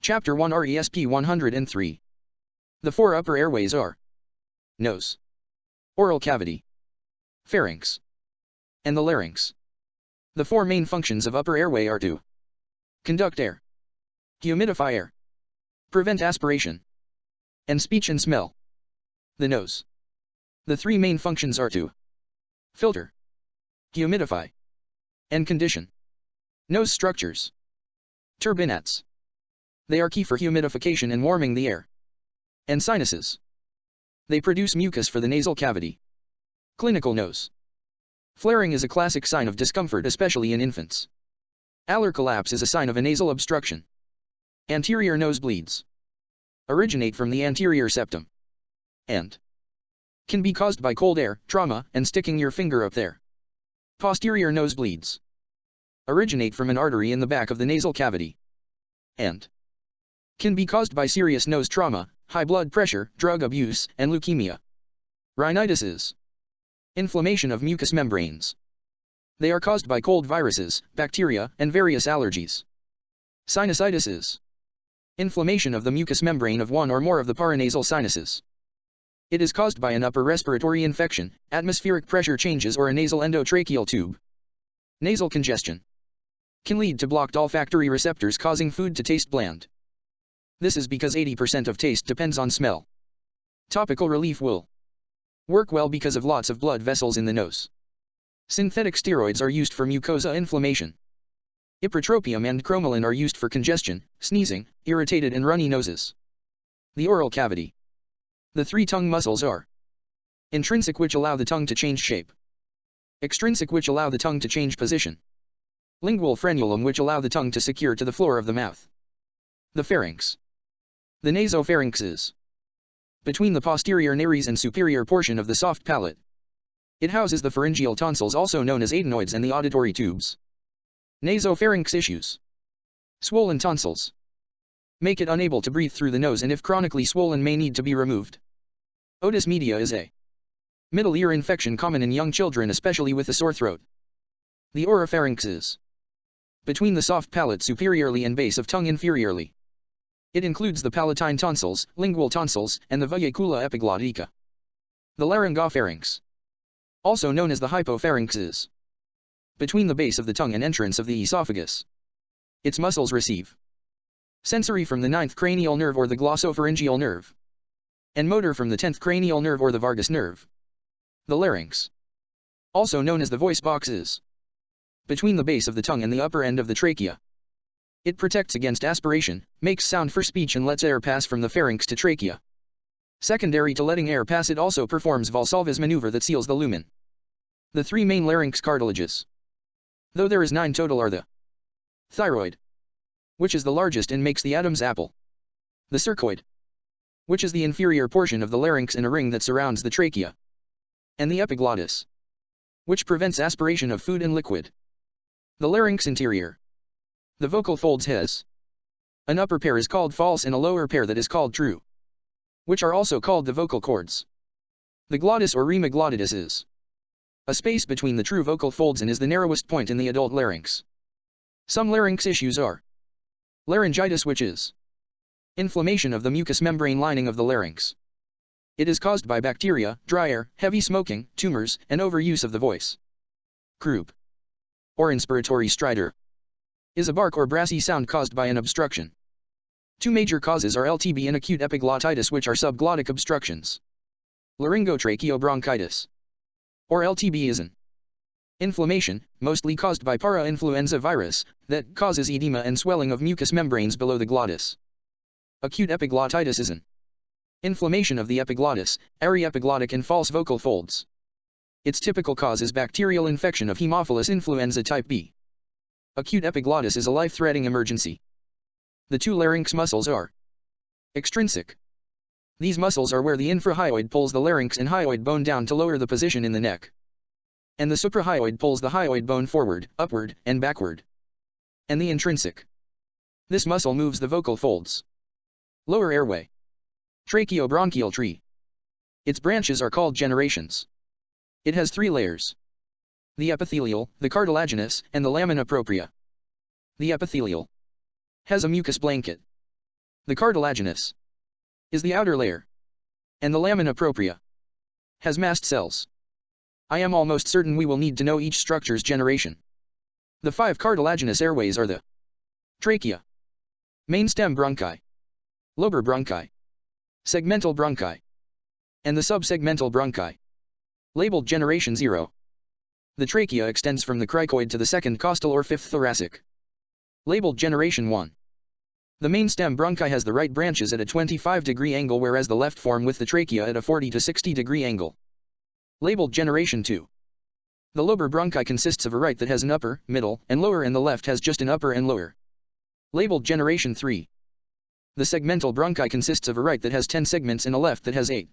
Chapter 1 RESP 103. The four upper airways are nose, oral cavity, pharynx, and the larynx. The four main functions of upper airway are to conduct air, humidify air, prevent aspiration, and speech and smell. The nose. The three main functions are to filter, humidify, and condition. Nose structures. Turbinates. They are key for humidification and warming the air. And sinuses. They produce mucus for the nasal cavity. Clinical nose. Flaring is a classic sign of discomfort, especially in infants. Alar collapse is a sign of a nasal obstruction. Anterior nosebleeds originate from the anterior septum and can be caused by cold air, trauma, and sticking your finger up there. Posterior nosebleeds originate from an artery in the back of the nasal cavity and can be caused by serious nose trauma, high blood pressure, drug abuse, and leukemia. Rhinitis is inflammation of mucous membranes. They are caused by cold viruses, bacteria, and various allergies. Sinusitis is inflammation of the mucous membrane of one or more of the paranasal sinuses. It is caused by an upper respiratory infection, atmospheric pressure changes, or a nasal endotracheal tube. Nasal congestion can lead to blocked olfactory receptors, causing food to taste bland. This is because 80% of taste depends on smell. Topical relief will work well because of lots of blood vessels in the nose. Synthetic steroids are used for mucosa inflammation. Ipratropium and cromolyn are used for congestion, sneezing, irritated and runny noses. The oral cavity. The three tongue muscles are intrinsic, which allow the tongue to change shape. Extrinsic, which allow the tongue to change position. Lingual frenulum, which allow the tongue to secure to the floor of the mouth. The pharynx. The nasopharynx is between the posterior nares and superior portion of the soft palate. It houses the pharyngeal tonsils, also known as adenoids, and the auditory tubes. Nasopharynx issues. Swollen tonsils make it unable to breathe through the nose, and if chronically swollen may need to be removed. Otis media is a middle ear infection common in young children, especially with a sore throat. The oropharynx is between the soft palate superiorly and base of tongue inferiorly. It includes the palatine tonsils, lingual tonsils, and the vallecula epiglottica. The laryngopharynx, also known as the hypopharynx, is between the base of the tongue and entrance of the esophagus. Its muscles receive sensory from the 9th cranial nerve or the glossopharyngeal nerve, and motor from the 10th cranial nerve or the vagus nerve. The larynx, also known as the voice box, is between the base of the tongue and the upper end of the trachea. It protects against aspiration, makes sound for speech, and lets air pass from the pharynx to trachea. Secondary to letting air pass, it also performs Valsalva's maneuver that seals the lumen. The three main larynx cartilages, though there is 9 total, are the thyroid, which is the largest and makes the Adam's apple. The cercoid, which is the inferior portion of the larynx in a ring that surrounds the trachea. And the epiglottis, which prevents aspiration of food and liquid. The larynx interior. The vocal folds has an upper pair is called false and a lower pair that is called true, which are also called the vocal cords. The glottis or rima glottis is a space between the true vocal folds and is the narrowest point in the adult larynx. Some larynx issues are laryngitis, which is inflammation of the mucous membrane lining of the larynx. It is caused by bacteria, dry air, heavy smoking, tumors, and overuse of the voice. Croup, or inspiratory stridor, is a bark or brassy sound caused by an obstruction. Two major causes are LTB and acute epiglottitis, which are subglottic obstructions. Laryngotracheobronchitis, or LTB, is an inflammation, mostly caused by para-influenza virus, that causes edema and swelling of mucous membranes below the glottis. Acute epiglottitis is an inflammation of the epiglottis, aryepiglottic and false vocal folds. Its typical cause is bacterial infection of Haemophilus influenza type B. Acute epiglottis is a life-threatening emergency. The two larynx muscles are extrinsic. These muscles are where the infrahyoid pulls the larynx and hyoid bone down to lower the position in the neck. And the suprahyoid pulls the hyoid bone forward, upward, and backward. And the intrinsic. This muscle moves the vocal folds. Lower airway. Tracheobronchial tree. Its branches are called generations. It has 3 layers: the epithelial, the cartilaginous, and the lamina propria. The epithelial has a mucus blanket. The cartilaginous is the outer layer, and the lamina propria has mast cells. I am almost certain we will need to know each structure's generation. The 5 cartilaginous airways are the trachea, main stem bronchi, lobar bronchi, segmental bronchi, and the subsegmental bronchi. Labeled generation 0. The trachea extends from the cricoid to the second costal or fifth thoracic. Labeled generation 1. The main stem bronchi has the right branches at a 25-degree angle, whereas the left form with the trachea at a 40 to 60-degree angle. Labeled generation 2. The lobar bronchi consists of a right that has an upper, middle, and lower, and the left has just an upper and lower. Labeled generation 3. The segmental bronchi consists of a right that has 10 segments and a left that has 8.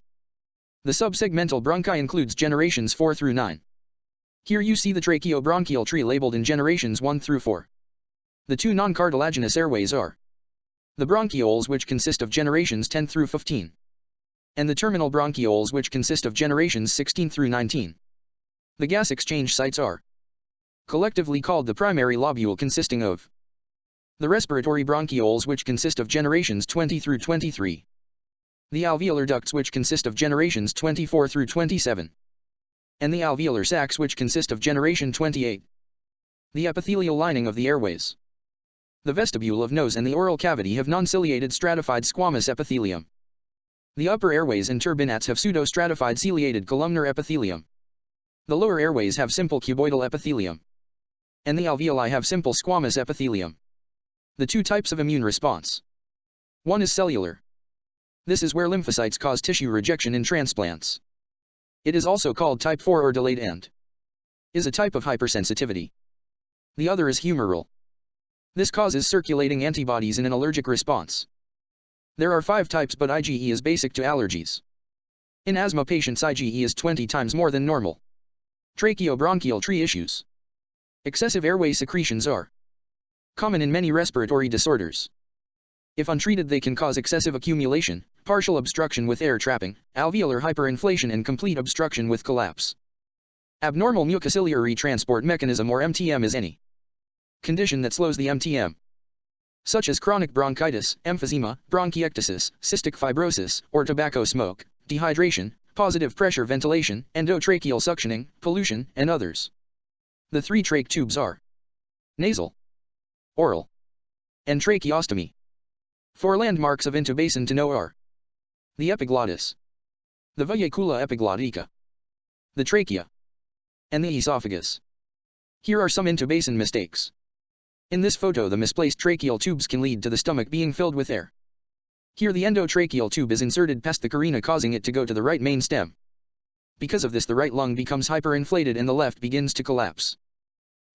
The subsegmental bronchi includes generations 4 through 9. Here you see the tracheobronchial tree labeled in generations 1 through 4. The 2 non-cartilaginous airways are the bronchioles, which consist of generations 10 through 15, and the terminal bronchioles, which consist of generations 16 through 19. The gas exchange sites are collectively called the primary lobule, consisting of the respiratory bronchioles, which consist of generations 20 through 23, the alveolar ducts, which consist of generations 24 through 27, and the alveolar sacs, which consist of generation 28. The epithelial lining of the airways. The vestibule of nose and the oral cavity have non-ciliated stratified squamous epithelium. The upper airways and turbinates have pseudo-stratified ciliated columnar epithelium. The lower airways have simple cuboidal epithelium, and the alveoli have simple squamous epithelium. The 2 types of immune response. 1 is cellular. This is where lymphocytes cause tissue rejection in transplants. It is also called type 4 or delayed and is a type of hypersensitivity. The other is humoral. This causes circulating antibodies in an allergic response. There are 5 types, but IgE is basic to allergies. In asthma patients, IgE is 20 times more than normal. Tracheobronchial tree issues. Excessive airway secretions are common in many respiratory disorders. If untreated, they can cause excessive accumulation, partial obstruction with air trapping, alveolar hyperinflation, and complete obstruction with collapse. Abnormal mucociliary transport mechanism, or MTM, is any condition that slows the MTM, such as chronic bronchitis, emphysema, bronchiectasis, cystic fibrosis, or tobacco smoke, dehydration, positive pressure ventilation, endotracheal suctioning, pollution, and others. The 3 trach tubes are nasal, oral, and tracheostomy. 4 landmarks of intubation to know are the epiglottis, the vallecula epiglottica, the trachea, and the esophagus. Here are some intubation mistakes. In this photo, the misplaced tracheal tubes can lead to the stomach being filled with air. Here the endotracheal tube is inserted past the carina, causing it to go to the right main stem. Because of this, the right lung becomes hyperinflated and the left begins to collapse.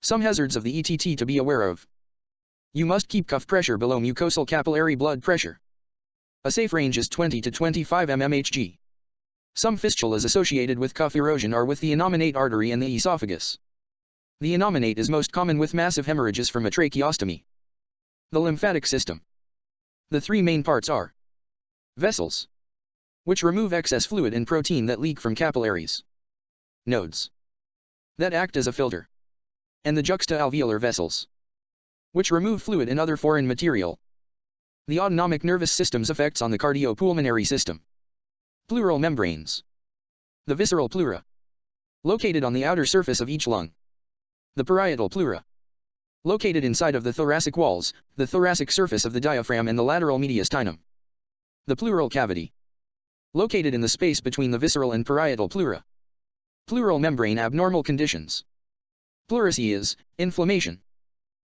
Some hazards of the ETT to be aware of. You must keep cuff pressure below mucosal capillary blood pressure. A safe range is 20 to 25 mmHg. Some fistulas associated with cuff erosion are with the innominate artery and the esophagus. The innominate is most common with massive hemorrhages from a tracheostomy. The lymphatic system. The 3 main parts are vessels, which remove excess fluid and protein that leak from capillaries, nodes, that act as a filter, and the juxta-alveolar vessels, which remove fluid and other foreign material. The autonomic nervous system's effects on the cardiopulmonary system. Pleural membranes. The visceral pleura, located on the outer surface of each lung. The parietal pleura, located inside of the thoracic walls, the thoracic surface of the diaphragm, and the lateral mediastinum. The pleural cavity, located in the space between the visceral and parietal pleura. Pleural membrane abnormal conditions. Pleurisy is inflammation.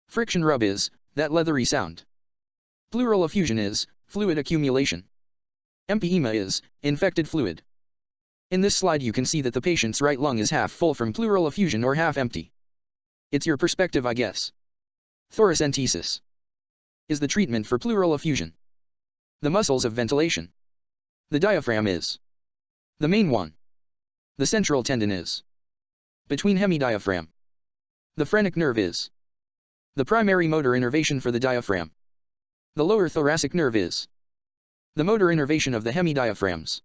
Friction rub is that leathery sound. Pleural effusion is fluid accumulation. Empyema is infected fluid. In this slide you can see that the patient's right lung is half full from pleural effusion or half empty. It's your perspective, I guess. Thoracentesis is the treatment for pleural effusion. The muscles of ventilation. The diaphragm is the main one. The central tendon is between hemidiaphragm. The phrenic nerve is the primary motor innervation for the diaphragm. The lower thoracic nerve is the motor innervation of the hemidiaphragms.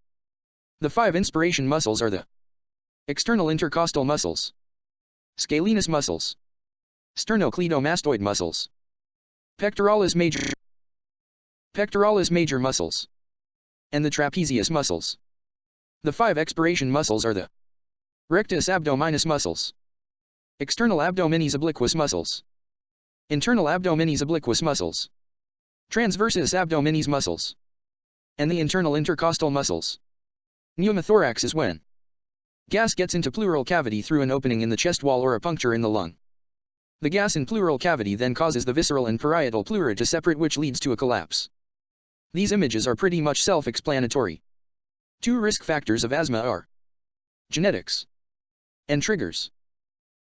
The 5 inspiration muscles are the external intercostal muscles, scalenus muscles, sternocleidomastoid muscles, pectoralis major. pectoralis major muscles, and the trapezius muscles. The 5 expiration muscles are the rectus abdominis muscles, external abdominis obliquus muscles, internal abdominis obliquus muscles, transversus abdominis muscles, and the internal intercostal muscles. Pneumothorax is when gas gets into pleural cavity through an opening in the chest wall or a puncture in the lung. The gas in pleural cavity then causes the visceral and parietal pleura to separate, which leads to a collapse. These images are pretty much self-explanatory. 2 risk factors of asthma are genetics and triggers.